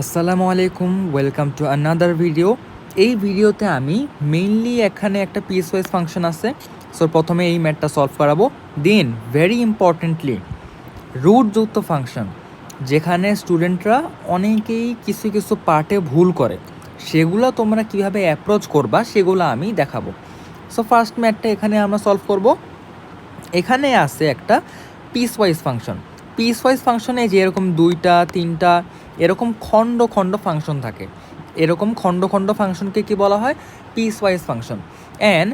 আসসালামু আলাইকুম, welcome to another video. এই ভিডিওতে আমি মেইনলি এখানে একটা পিস ওয়াইজ ফাংশন আছে, সো প্রথমে এই ম্যাথটা সলভ করাবো। দেন ভেরি ইম্পর্টেন্টলি রুটযুক্ত ফাংশন, যেখানে স্টুডেন্টরা অনেকেই কিছু কিছু পার্টে ভুল করে, সেগুলো তোমরা কীভাবে অ্যাপ্রোচ করবা সেগুলো আমি দেখাবো। সো ফার্স্ট ম্যাথটা এখানে আমরা সলভ করব। এখানে আছে একটা piece wise function. Piece wise ফাংশনে যে এরকম দুইটা তিনটা এরকম খণ্ড খণ্ড ফাংশন থাকে, এরকম খণ্ড খণ্ড ফাংশনকে কি বলা হয়? Piece wise function. অ্যান্ড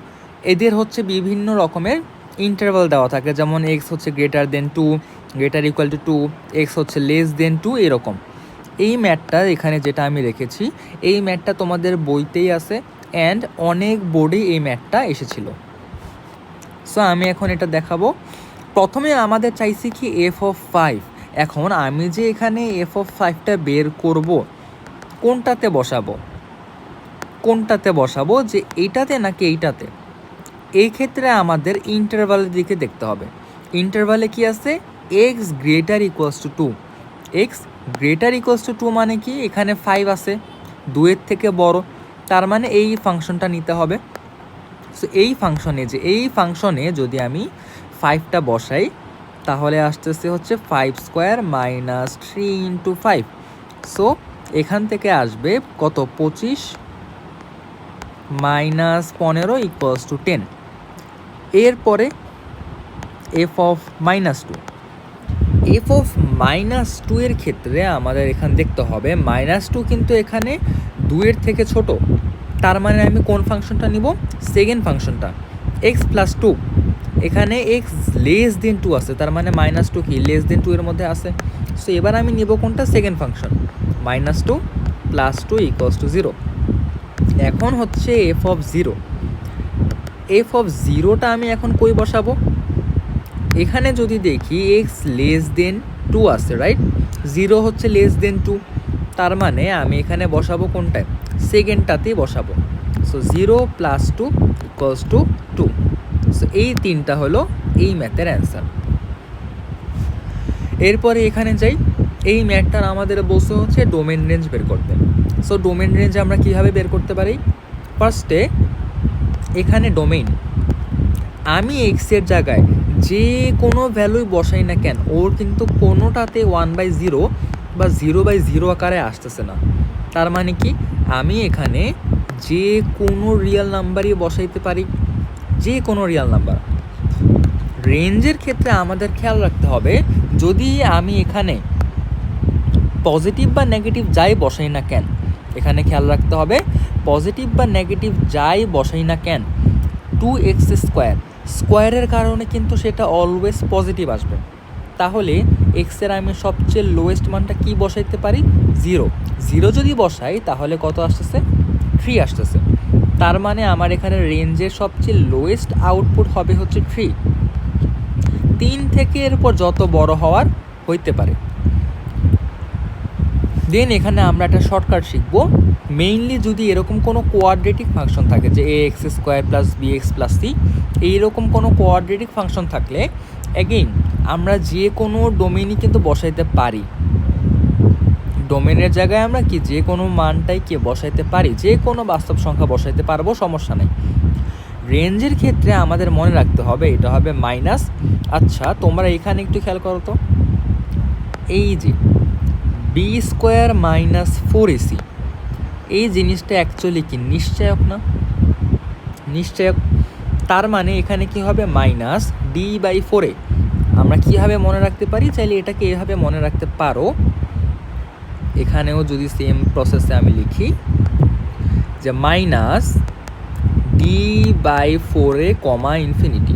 এদের হচ্ছে বিভিন্ন রকমের ইন্টারভাল দেওয়া থাকে, যেমন এক্স হচ্ছে greater than 2, greater equal two 2, x হচ্ছে লেস দেন 2, এরকম। এই ম্যাথটা এখানে যেটা আমি রেখেছি, এই ম্যাথটা তোমাদের বইতেই আছে অ্যান্ড অনেক বোর্ডেই এই ম্যাথটা এসেছিল। সো আমি এখন এটা দেখাবো। প্রথমে আমাদের চাইছি কি f(5). এখন আমি যে এখানে f(5)টা বের করব, কোনটাতে বসাবো যে এইটাতে নাকি এইটাতে? এই ক্ষেত্রে আমাদের ইন্টারভালের দিকে দেখতে হবে। ইন্টারভালে কি আছে? X greater equals to 2। X greater equals to 2 মানে কি? এখানে 5 আছে, 2-এর থেকে বড়, তার মানে এই ফাংশনটা নিতে হবে। সো এই ফাংশনে যদি আমি 5টা বসাই, তাহলে আসতেছে হচ্ছে 5² - 3 × 5। সো এখান থেকে আসবে কত? 25 - 15 = 10। এরপরে f(-2) এর ক্ষেত্রে আমাদের এখানে দেখতে হবে -2 কিন্তু এখানে 2-এর থেকে ছোট, তার মানে আমি কোন ফাংশনটা নিব? সেকেন্ড ফাংশনটা, এক্স প্লাস 2। এখানে এক্স লেস দেন 2 আছে, তার মানে -2 কি লেস দেন 2 এর মধ্যে আছে। সো এবার আমি নিব কোনটা? Second function, -2 + 2 = 0। এখন হচ্ছে f(0)টা আমি এখন কই বসাবো? এখানে যদি দেখি এক্স লেস দেন 2 আছে, রাইট? 0 হচ্ছে লেস দেন 2, তার মানে আমি এখানে বসাবো কোনটায়? সেকেন্ডটাতেই বসাবো। সো 0 + 2 = 2। সো এই তিনটা হলো এই ম্যাথের অ্যান্সার। এরপরে এখানে যাই, এই ম্যাথটার আমাদের বলতে হচ্ছে ডোমেন রেঞ্জ বের করতে। সো ডোমেন রেঞ্জ আমরা কীভাবে বের করতে পারি? ফার্স্টে এখানে ডোমেইন, আমি এক্সের জায়গায় যে কোনো ভ্যালুই বসাই না কেন, ওর কিন্তু কোনোটাতে 1/0 বা 0/0 আকারে আসতেছে না। তার মানে কি? আমি এখানে যে কোনো রিয়েল নাম্বারই বসাইতে পারি, যে কোনো রিয়েল নাম্বার। রেঞ্জের ক্ষেত্রে আমাদের খেয়াল রাখতে হবে, যদি আমি এখানে পজিটিভ বা নেগেটিভ যাই বসাই না কেন, এখানে খেয়াল রাখতে হবে পজিটিভ বা নেগেটিভ যাই বসাই না কেন, 2x² স্কোয়ারের কারণে কিন্তু সেটা অলওয়েজ পজিটিভ আসবে। তাহলে এক্সের আমি সবচেয়ে লোয়েস্ট মানটা কি বসাইতে পারি? 0 যদি বসাই তাহলে কত আসতেছে? 3 আসতেছে। তার মানে আমার এখানে রেঞ্জের সবচেয়ে লোয়েস্ট আউটপুট হবে হচ্ছে 3 থেকে এরপর যত বড় হওয়ার হইতে পারে। দেন এখানে আমরা একটা শর্টকাট শিখব। মেইনলি যদি এরকম কোনো কোয়াড্রেটিক ফাংশন থাকে, যে ax² + bx + c, এইরকম কোনো কোয়াড্রেটিক ফাংশন থাকলে অ্যাগেইন আমরা যে কোনো ডোমেইনই কিন্তু বসাইতে পারি। ডোমেনের জায়গায় আমরা কি যে কোনো মানটাই বসাইতে পারি, যে কোনো বাস্তব সংখ্যা বসাইতে পারবো, সমস্যা নেই। রেঞ্জের ক্ষেত্রে আমাদের মনে রাখতে হবে এটা হবে মাইনাস। আচ্ছা, তোমরা এখানে একটু খেয়াল করো তো, এই যে b² - 4ac, এই জিনিসটা অ্যাকচুয়ালি কি নিশ্চয়ক না? নিশ্চয়ক। তার মানে এখানে কি হবে? -d/4a। আমরা কীভাবে মনে রাখতে পারি? চাইলে এটাকে এভাবে মনে রাখতে পারো। এখানেও যদি সেম প্রসেসে আমি লিখি যে -d/4a, ইনফিনিটি,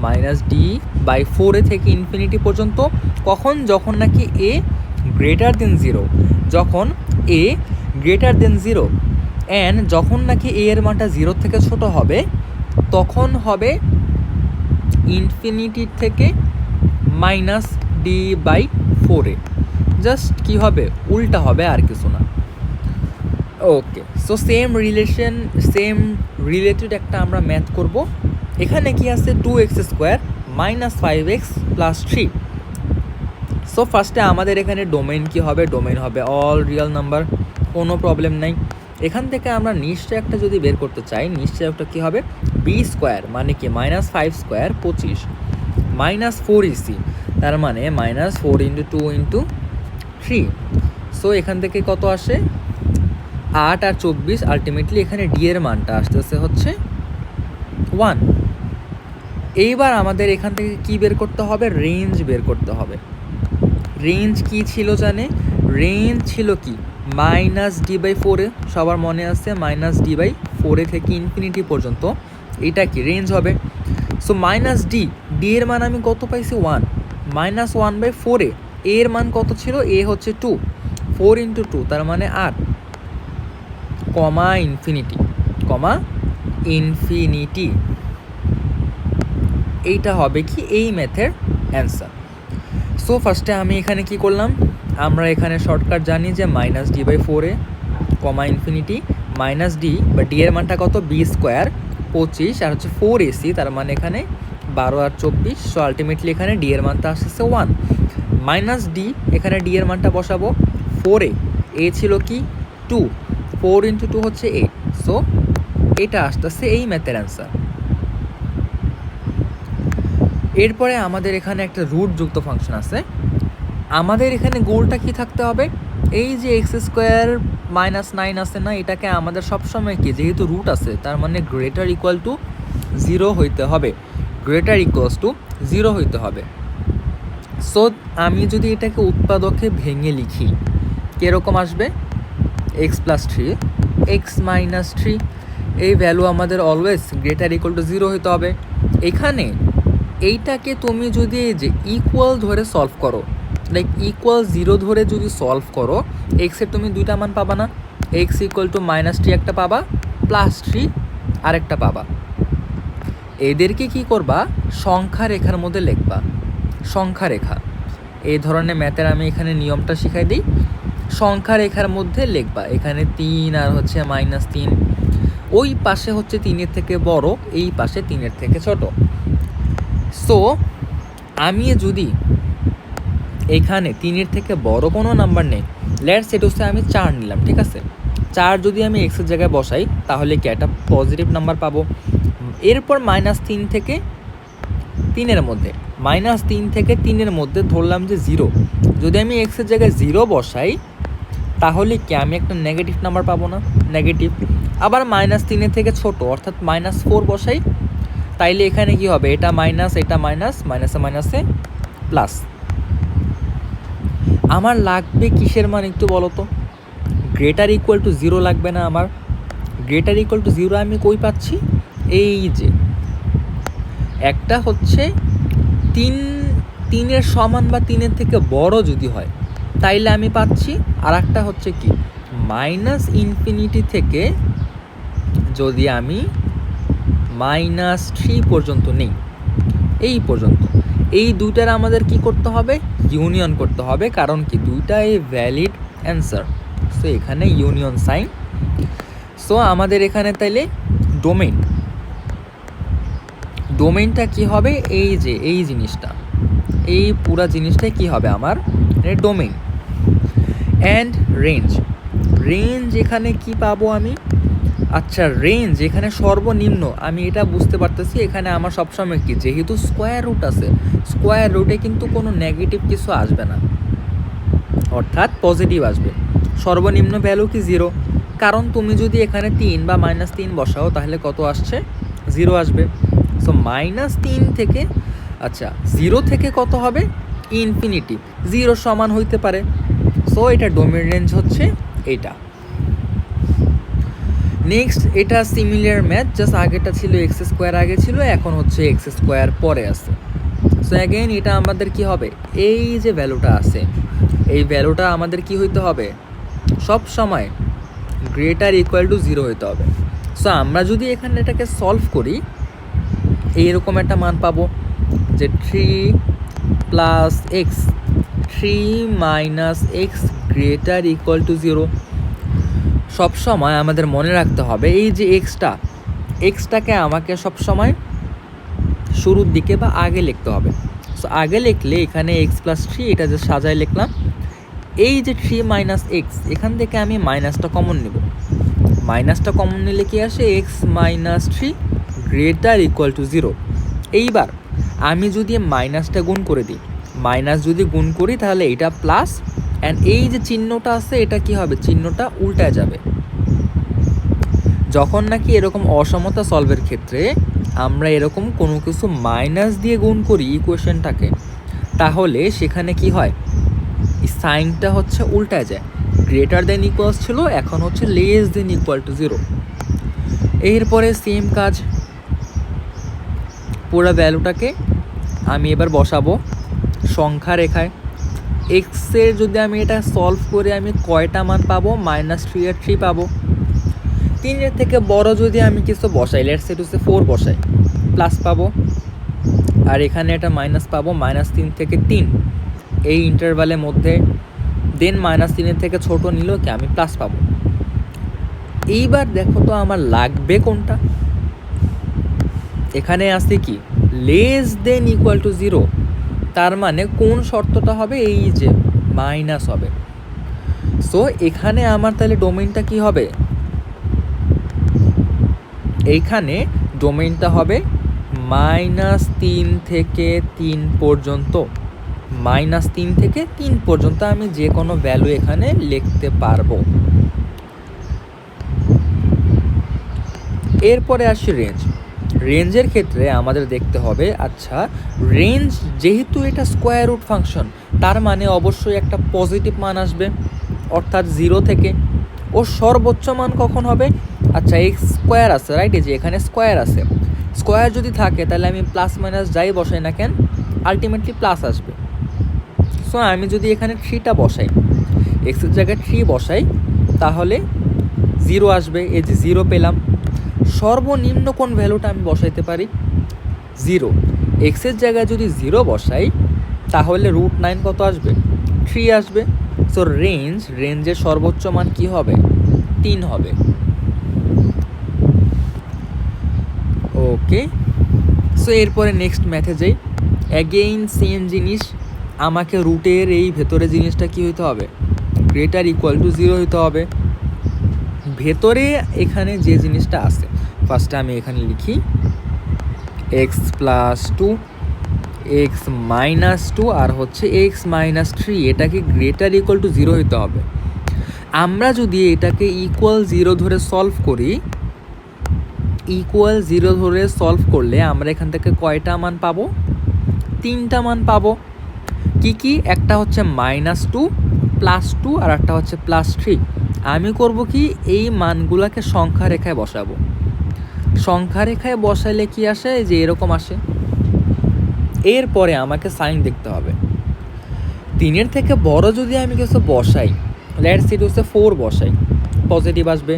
-d/4a থেকে ইনফিনিটি পর্যন্ত। কখন? যখন নাকি a গ্রেটার দেন 0, যখন a গ্রেটার দেন 0 অ্যান্ড যখন নাকি a এর মানটা 0 থেকে ছোট হবে, তখন হবে ইনফিনিটির থেকে -d/4a। জাস্ট কি হবে? উল্টা হবে, আর কিছু না। ওকে, সো সেম রিলেটেড একটা আমরা ম্যাথ করব। এখানে কি আছে? 2x² - 5x + 3। সো ফার্স্টে আমাদের এখানে ডোমেইন কি হবে, ডোমেইন হবে অল রিয়েল নাম্বার, কোনো প্রবলেম নাই। এখান থেকে আমরা নিশ্চয় একটা যদি বের করতে চাই, নিশ্চয় একটা কী হবে, বি স্কোয়ার মানে কি -5 স্কোয়ার 25 -4 ইসি, তার মানে -4 × 2 × 3। সো এখান থেকে কত আসে 8 আর 24, আলটিমেটলি এখানে ডি এর মানটা আসতেছে হচ্ছে 1। এইবার আমাদের এখান থেকে কি বের করতে হবে, রেঞ্জ বের করতে হবে। রেঞ্জ কি ছিল জানে, রেঞ্জ ছিল কি -d/4, সবার মনে আছে -d/4 থেকে ইনফিনিটি পর্যন্ত, এটা কি রেঞ্জ হবে। সো ডি এর মান আমি কত পাইছি 1, -1/4 এর মান কত ছিল, এ হচ্ছে 2, 4 × 2 তার মানে 8, ইনফিনিটি। এইটা হবে কি এই ম্যাথের অ্যান্সার। সো ফার্স্টে আমি এখানে কি করলাম, আমরা এখানে শর্টকাট জানি যে -d/4 ইনফিনিটি -d বা ডি এর মানটা কত, বি স্কোয়ার 25 আর হচ্ছে 4 এসি, তার মানে এখানে 12 আর 24। সো আলটিমেটলি এখানে ডি এর মানটা আসছে 1 -d, এখানে ডি এর মানটা বসাবো 4 এ ছিল কি 2, 4 × 2 হচ্ছে 8। সো এটা আসতেছে এই ম্যাথের অ্যান্সার। এরপরে আমাদের এখানে একটা রুট যুক্ত ফাংশন আছে। আমাদের এখানে গোলটা কি থাকতে হবে, এই যে x² -9 আছে না, এটাকে আমাদের সবসময় কি, যেহেতু রুট আছে তার মানে > 0 হইতে হবে, > 0 হইতে হবে। সো আমি যদি এটাকে উৎপাদকে ভেঙে লিখি কীরকম আসবে, x + 3 x - 3, এই ভ্যালু আমাদের অলওয়েজ > 0 হইতে হবে। এখানে এইটাকে তুমি যদি এই যে ইকুয়াল ধরে সলভ করো, লাইক =0 ধরে যদি সলভ করো, এক্সের তুমি দুইটা মান পাবা না, x = -3 একটা পাবা, +3 আরেকটা পাবা। এদেরকে কি করবা, সংখ্যা রেখার মধ্যে লিখবা, সংখ্যা রেখা। এই ধরনের ম্যাথের আমি এখানে নিয়মটা শিখাই দিই, সংখ্যা রেখার মধ্যে লিখবা। এখানে 3 আর হচ্ছে -3, ওই পাশে হচ্ছে 3-এর থেকে বড়, এই পাশে 3-এর থেকে ছোট। সো আমি যদি এখানে 3-এর থেকে বড় কোনো নাম্বার নেই, লেটস সেট হচ্ছে আমি 4 নিলাম, ঠিক আছে, 4 যদি আমি এক্সের জায়গায় বসাই তাহলে কি একটা পজিটিভ নাম্বার পাবো। এরপর -3 থেকে 3-এর মধ্যে, -3 থেকে 3-এর মধ্যে ধরলাম যে 0, যদি আমি এক্সের জায়গায় 0 বসাই তাহলে কি আমি একটা নেগেটিভ নাম্বার পাবো না, নেগেটিভ। আবার -3-এর থেকে ছোট অর্থাৎ -4 বসাই, তাইলে এখানে কি হবে, এটা মাইনাস, এটা মাইনাস, মাইনাসে মাইনাসে প্লাস। আমার লাগবে কিসের মান একটু বলো তো, > 0 লাগবে না আমার, > 0 আমি কই পাচ্ছি, এই যে একটা হচ্ছে 3-এর সমান বা 3-এর থেকে বড় যদি হয় তাইলে আমি পাচ্ছি, আর একটা হচ্ছে কি -∞ থেকে যদি আমি -3 পর্যন্ত নেই, এই পর্যন্ত, এই দুইটার আমাদের কি করতে হবে, ইউনিয়ন করতে হবে, কারণ কি দুইটাই ভ্যালিড অ্যান্সার। সো এখানে ইউনিয়ন সাইন। সো আমাদের এখানে তাইলে ডোমেইনটা কি হবে, এই যে এই জিনিসটা, এই পুরা জিনিসটাই কি হবে আমার ডোমেইন। অ্যান্ড রেঞ্জ এখানে কি পাবো আমি, আচ্ছা রেঞ্জ এখানে সর্বনিম্ন, আমি এটা বুঝতে পারতেছি এখানে আমার সবসময় কি, যেহেতু স্কোয়ার রুট আছে, স্কোয়ার রুটে কিন্তু কোনো নেগেটিভ কিছু আসবে না, অর্থাৎ পজিটিভ আসবে। সর্বনিম্ন ভ্যালু কি 0, কারণ তুমি যদি এখানে 3 বা -3 বসাও তাহলে কত আসছে, 0 আসবে। সো -3 থেকে, আচ্ছা 0 থেকে কত হবে, ইনফিনিটি, 0 সমান হইতে পারে। সো এটা ডোমেইন রেঞ্জ হচ্ছে এটা। নেক্সট এটা সিমিলার ম্যাথ, জাস্ট আগেটা ছিল x² আগে ছিল, এখন হচ্ছে x² পরে আছে। সো অ্যাগেন এটা আমাদের কি হবে, এই যে ভ্যালুটা আছে, এই ভ্যালুটা আমাদের কি হইতে হবে, সব সময় > 0 হইতে হবে। সো আমরা যদি এখানে এটাকে সলভ করি, এইরকম একটা মান পাবো যে 3 + x, 3 - x > 0। সব সময় আমাদের মনে রাখতে হবে এই যে এক্সটাকে আমাকে সব সময় শুরুর দিকে বা আগে লিখতে হবে। সো আগে লিখলে এখানে এক্স প্লাস থ্রি, এটা যে সাজায় লিখলাম। এই যে থ্রি মাইনাস এক্স, এখান থেকে আমি মাইনাসটা কমন নেব। মাইনাসটা কমন নিলে কি আসে, x minus three greater equal to zero. এইবার আমি যদি মাইনাসটা গুণ করে দিই, মাইনাস যদি গুণ করি তাহলে এটা প্লাস, অ্যান্ড এই যে চিহ্নটা আছে এটা কি হবে, চিহ্নটা উল্টায় যাবে। যখন নাকি এরকম অসমতা সলভের ক্ষেত্রে আমরা এরকম কোনো কিছু মাইনাস দিয়ে গুণ করি ইকুয়েশনটাকে, তাহলে সেখানে কি হয়, সাইনটা হচ্ছে উল্টায় যায়। গ্রেটার দেন ইকুয়ালস ছিল, এখন হচ্ছে less than equal to zero. এরপরে সেম কাজ, পুরো ভ্যালুটাকে আমি এবার বসাবো সংখ্যা রেখায়। এক্সের যদি আমি এটা সলভ করে আমি কয়টা মান পাবো, মাইনাস থ্রি আর থ্রি পাবো। তিনের থেকে বড় যদি আমি কিছু বসাই, let's say to say four বসাই, প্লাস পাবো। আর এখানে এটা মাইনাস পাবো, মাইনাস তিন থেকে তিন এই ইন্টারভ্যালের মধ্যে। দেন মাইনাস তিনের থেকে ছোট নিলেও কি আমি প্লাস পাবো। এইবার দেখো তো আমার লাগবে কোনটা, এখানে আসছে কি less than equal to zero. তার মানে কোন শর্তটা হবে, এই যে মাইনাস হবে। সো এখানে আমার তাহলে ডোমেইনটা কি হবে, এইখানে ডোমেইনটা হবে মাইনাস তিন থেকে তিন পর্যন্ত। মাইনাস তিন থেকে তিন পর্যন্ত আমি যে কোনো ভ্যালু এখানে লিখতে পারবো। এরপরে আসি রেঞ্জ। রেঞ্জের ক্ষেত্রে আমাদের দেখতে হবে, আচ্ছা রেঞ্জ যেহেতু এটা স্কোয়ার রুট ফাংশন, তার মানে অবশ্যই একটা পজিটিভ মান আসবে, অর্থাৎ জিরো থেকে। ও সর্বোচ্চ মান কখন হবে, আচ্ছা এক্স স্কোয়ার আছে রাইট, এই যে এখানে স্কোয়ার আছে, স্কোয়ার যদি থাকে তাহলে আমি প্লাস মাইনাস যাই বসাই না কেন আলটিমেটলি প্লাস আসবে। সো আমি যদি এখানে থ্রিটা বসাই, এক্সের জায়গায় থ্রি বসাই, তাহলে জিরো আসবে, এই যে জিরো পেলাম। সর্বনিম্ন কোন ভ্যালুটা আমি বসাইতে পারি, জিরো। এক্সের জায়গায় যদি জিরো বসাই তাহলে রুট নাইন কত আসবে, থ্রি আসবে। সো রেঞ্জের সর্বোচ্চ মান কি হবে, তিন হবে। ওকে, সো এরপরে নেক্সট ম্যাথে যাই। অ্যাগেইন সেম জিনিস, আমাকে রুটের এই ভেতরে জিনিসটা কি হইতে হবে, গ্রেটার ইকুয়াল টু জিরো হইতে হবে। ভেতরে এখানে যে জিনিসটা আছে, ফার্স্টে আমি এখানে লিখি x plus two, x minus two, আর হচ্ছে এক্স মাইনাস থ্রি, এটাকে গ্রেটার ইকুয়াল টু জিরো হইতে হবে। আমরা যদি এটাকে ইকুয়াল জিরো ধরে সলভ করি, ইকুয়াল জিরো ধরে সলভ করলে আমরা এখান থেকে কয়টা মান পাবো, তিনটা মান পাবো। কি একটা হচ্ছে মাইনাস টু, প্লাস টু, আর একটা হচ্ছে প্লাস থ্রি। আমি করব কি, এই মানগুলোকে সংখ্যা রেখায় বসাবো। সংখ্যা রেখায় বসাইলে কি আসে, যে এরকম আসে। এরপরে আমাকে সাইন দেখতে হবে। তিনের থেকে বড় যদি আমি কিছু বসাই, let's say to say four বসাই, পজিটিভ আসবে।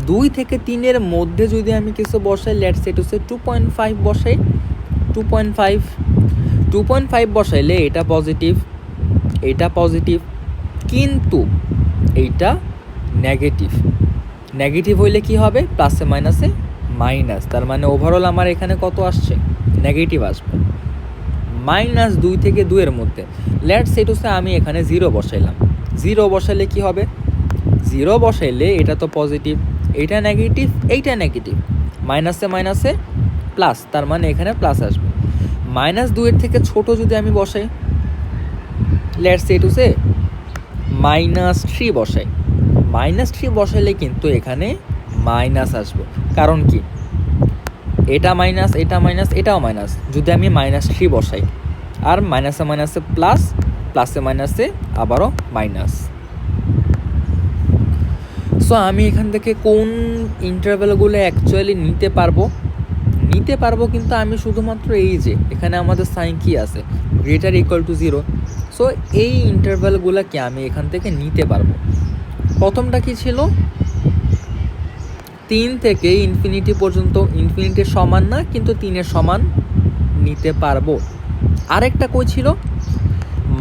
দুই থেকে তিনের মধ্যে যদি আমি কিছু বসাই, লেটস সে টু সে 2.5 বসাই, 2.5 বসাইলে এটা পজিটিভ, এটা পজিটিভ, কিন্তু এইটা নেগেটিভ। নেগেটিভ হইলে কি হবে, প্লাসে মাইনাসে মাইনাস, তার মানে ওভারঅল আমার এখানে কত আসছে, নেগেটিভ আসবে। মাইনাস দুই থেকে দুইয়ের মধ্যে লেটস সে টু সে আমি এখানে জিরো বসাইলাম। জিরো বসাইলে কি হবে, জিরো বসাইলে এটা তো পজিটিভ, এইটা নেগেটিভ, এইটা নেগেটিভ, মাইনাসে মাইনাসে প্লাস, তার মানে এখানে প্লাস আসবে। মাইনাস দুইয়ের থেকে ছোট যদি আমি বসাই, let's say to say minus three বসাই, মাইনাস থ্রি বসাইলে কিন্তু এখানে মাইনাস আসবে। কারণ কি, এটা মাইনাস, এটা মাইনাস, এটাও মাইনাস। যদি আমি মাইনাস থ্রি বসাই, আর মাইনাসে মাইনাসে প্লাস, প্লাসে মাইনাসে আবারও মাইনাস। সো আমি এখান থেকে কোন ইন্টারভ্যালগুলো অ্যাকচুয়ালি নিতে পারবো, কিন্তু আমি শুধুমাত্র এই যে এখানে আমাদের সাইন কি আছে, greater equal to zero. So এই ইন্টারভ্যালগুলোকে আমি এখান থেকে নিতে পারবো। প্রথমটা কি ছিল, তিন থেকে ইনফিনিটি পর্যন্ত, ইনফিনিটির সমান না কিন্তু তিনের সমান নিতে পারবো। আরেকটা কই ছিল,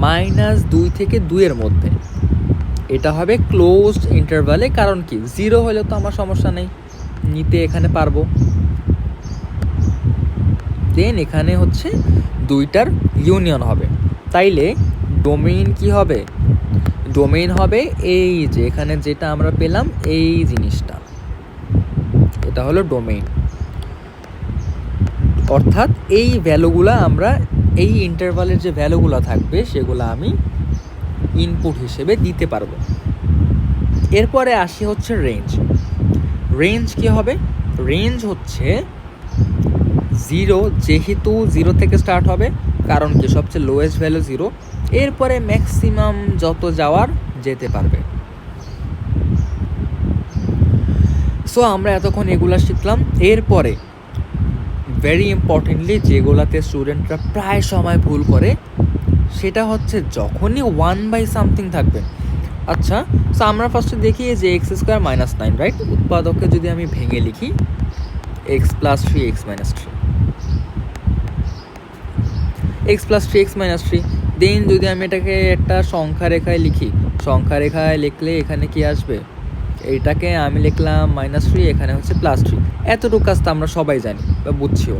মাইনাস দুই থেকে দুইয়ের মধ্যে, এটা হবে ক্লোজড ইন্টারভ্যালে। কারণ কি, জিরো হলে তো আমার সমস্যা নেই, নিতে এখানে পারবো। দেন এখানে হচ্ছে দুইটার ইউনিয়ন হবে। তাইলে ডোমেইন কি হবে? ডোমেইন হবে এই যে এখানে যেটা আমরা পেলাম এই জিনিসটা, এটা হলো ডোমেইন। অর্থাৎ এই ভ্যালুগুলো আমরা এই ইন্টারভালের যে ভ্যালুগুলো থাকবে সেগুলো আমি ইনপুট হিসেবে দিতে পারবো। এরপরে আসি হচ্ছে রেঞ্জ। রেঞ্জ কি হবে? রেঞ্জ হচ্ছে 0, যেহেতু 0 থেকে স্টার্ট হবে, কারণ কি সবচেয়ে লোয়েস্ট ভ্যালু 0, এরপরে ম্যাক্সিমাম যত যাওয়ার যেতে পারবে। সো আমরা এতক্ষণ এগুলা শিখলাম। এরপরে ভেরি ইম্পর্টেন্টলি যেগুলাতে স্টুডেন্টরা প্রায় সময় ভুল করে সেটা হচ্ছে যখনই 1/something থাকবে। আচ্ছা, সো আমরা ফার্স্টে দেখি যে x² -9, রাইট? উৎপাদককে যদি আমি ভেঙে লিখি x + 3 x - 3, x + 3 x - 3, দেন যদি আমি এটাকে একটা সংখ্যা রেখায় লিখি, সংখ্যা রেখায় লিখলে এখানে কি আসবে? এইটাকে আমি লিখলাম -3, এখানে হচ্ছে +3। এতটুকু কাজ তো আমরা সবাই জানি বা বুঝছিও।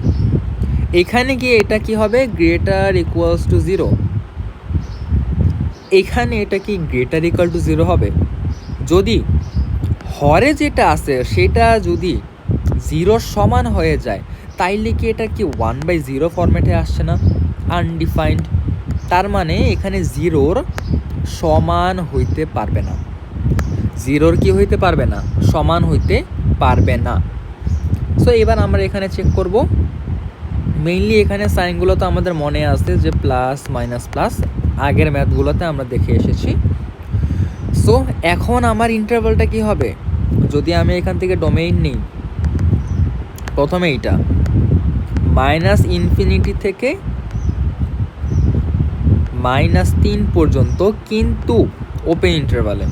এখানে গিয়ে এটা কি হবে? > 0। এখানে এটা কি > 0 হবে? যদি হরে যেটা আছে সেটা যদি 0 সমান হয়ে যায়, তাইলে কি এটা কি 1/0 ফরম্যাটে আসছে না? আনডিফাইন্ড। তার মানে এখানে 0 সমান হইতে পারবে না। 0 কি হইতে পারবে না? সমান হইতে পারবে না। সো এবার আমরা এখানে চেক করব। মেইনলি এখানে সাইনগুলো তো আমাদের মনে আছে যে প্লাস মাইনাস প্লাস, আগের ম্যাথগুলোতে আমরা দেখে এসেছি। সো এখন আমার ইন্টারভালটা কি হবে? যদি আমি এখান থেকে ডোমেইন নিই, প্রথমে এইটা -∞ থেকে -3 পর্যন্ত, কিন্তু ওপেন ইন্টারভালে।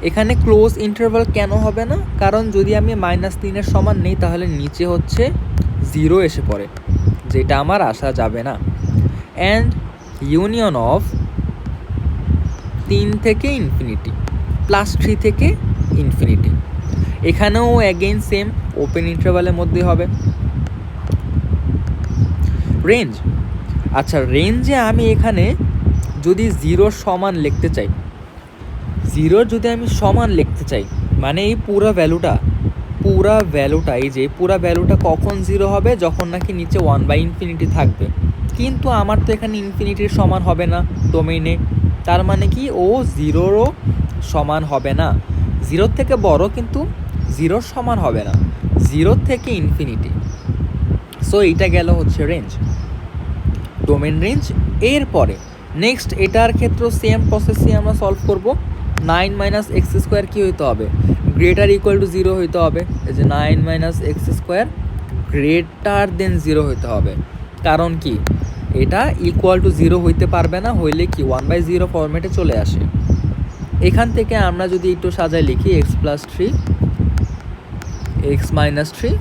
এখানে ক্লোজ ইন্টারভাল কেন হবে না? কারণ যদি আমি -3 সমান নেই তাহলে নিচে হচ্ছে 0 এসে পড়ে, যেটা আমার আসা যাবে না। অ্যান্ড ইউনিয়ন অফ 3 থেকে ইনফিনিটি, +3 থেকে ইনফিনিটি, এখানেও অ্যাগেইন সেম ওপেন ইন্টারভালের মধ্যে হবে। রেঞ্জ, আচ্ছা রেঞ্জে আমি এখানে যদি 0 সমান লিখতে চাই, 0 যদি আমি সমান লিখতে চাই, মানে এই পুরো ভ্যালুটা এই যে পুরো ভ্যালুটা কখন 0 হবে? যখন নাকি নিচে 1/∞ থাকবে। কিন্তু আমার তো এখানে ইনফিনিটির সমান হবে না ডোমেইনে, তার মানে কি ও 0রও সমান হবে না। 0 থেকে বড় কিন্তু 0 সমান হবে না, 0 থেকে ইনফিনিটি। সো এইটা গেল হচ্ছে রেঞ্জ, ডোমেন রেঞ্জ। এরপরে নেক্সট এটার ক্ষেত্রে সেম প্রসেসই আমরা সলভ করব। 9 - x² কী হইতে হবে? > 0 হইতে হবে। এই যে 9 - x² > 0 হইতে হবে। কারণ কি এটা = 0 হইতে পারবে না, হইলে কি 1/0 ফরম্যাটে চলে আসে। এখান থেকে আমরা যদি একটু সাজায় লিখি x + 3 x - 3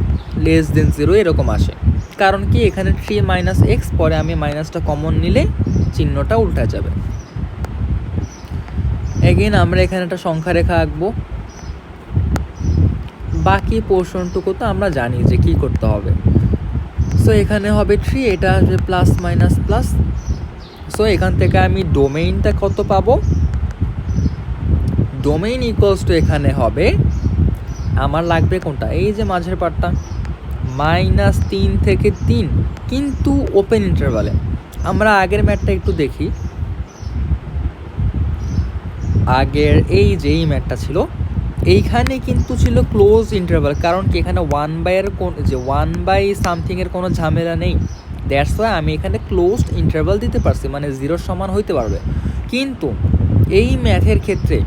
<0 এরকম আসে। কারণ কি এখানে 3 - x, পরে আমি মাইনাসটা কমন নিলে চিহ্নটা উল্টা যাবে। এগেইন আমরা এখানে একটা সংখ্যা রেখা আঁকবো। বাকি পোর্শনটুকু তো আমরা জানি যে কি করতে হবে। সো এখানে হবে 3, এটা আসবে প্লাস মাইনাস প্লাস। সো এখান থেকে আমি ডোমেইনটা কত পাবো? ডোমেইন = এখানে হবে, আমার লাগবে কোনটা? এই যে মাঝের পার্টটা, -3 থেকে 3, কিন্তু ওপেন ইন্টারভালে। আমরা আগের ম্যাথটা একটু দেখি। আগের এই যে এই ম্যাথটা ছিল, এইখানে কিন্তু ছিল ক্লোজ ইন্টারভাল। কারণ কি এখানে 1/something এর কোনো ঝামেলা নেই। দ্যাটস ওয়াই আমি এখানে ক্লোজড ইন্টারভাল দিতে পারছি, মানে 0 সমান হইতে পারবে। কিন্তু এই ম্যাথের ক্ষেত্রে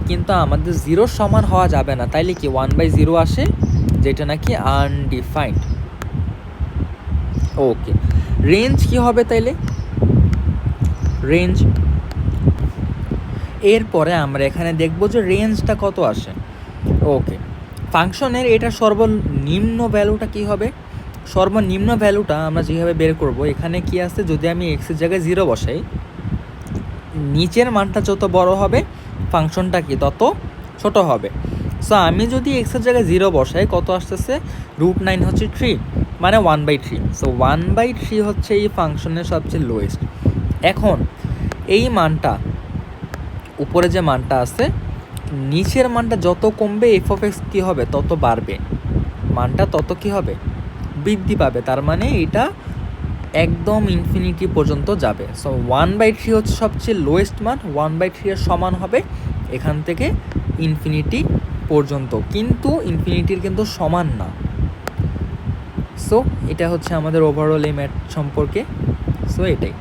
কিন্তু আমাদের 0 সমান হওয়া যাবে না, তাইলে কি 1/0 আসে, যেটা নাকি আনডিফাইন্ড। ওকে, রেঞ্জ কি হবে তাইলে? রেঞ্জ, এরপরে আমরা এখানে দেখব যে রেঞ্জটা কত আসে। ওকে, ফাংশনের এটা সর্বনিম্ন ভ্যালুটা কি হবে? সর্বনিম্ন ভ্যালুটা আমরা যেভাবে বের করব, এখানে কি আছে, যদি আমি এক্সের জায়গায় 0 বসাই, নিচের মানটা যত বড় হবে ফাংশনটা কি তত ছোট হবে। সো আমি যদি এক্সের জায়গায় 0 বসাই, কত আসতেছে? √9 হচ্ছে 3। মানে 1/3। সো 1/3 হচ্ছে এই ফাংশনের সবচেয়ে লোয়েস্ট। এখন এই মানটা, উপরে যে মানটা আছে, নিচের মানটা যত কমবে এফ অফ এক্স কী হবে, তত বাড়বে, মানটা তত কী হবে, বৃদ্ধি পাবে। তার মানে এটা একদম ইনফিনিটি পর্যন্ত যাবে। সো 1/3 হচ্ছে সবচেয়ে লোয়েস্ট মান, 1/3 এর সমান হবে এখান থেকে ইনফিনিটি পর্যন্ত, কিন্তু ইনফিনিটির কিন্তু সমান না। সো এটা হচ্ছে আমাদের ওভারঅল এই ম্যাথ সম্পর্কে। সো এটাই।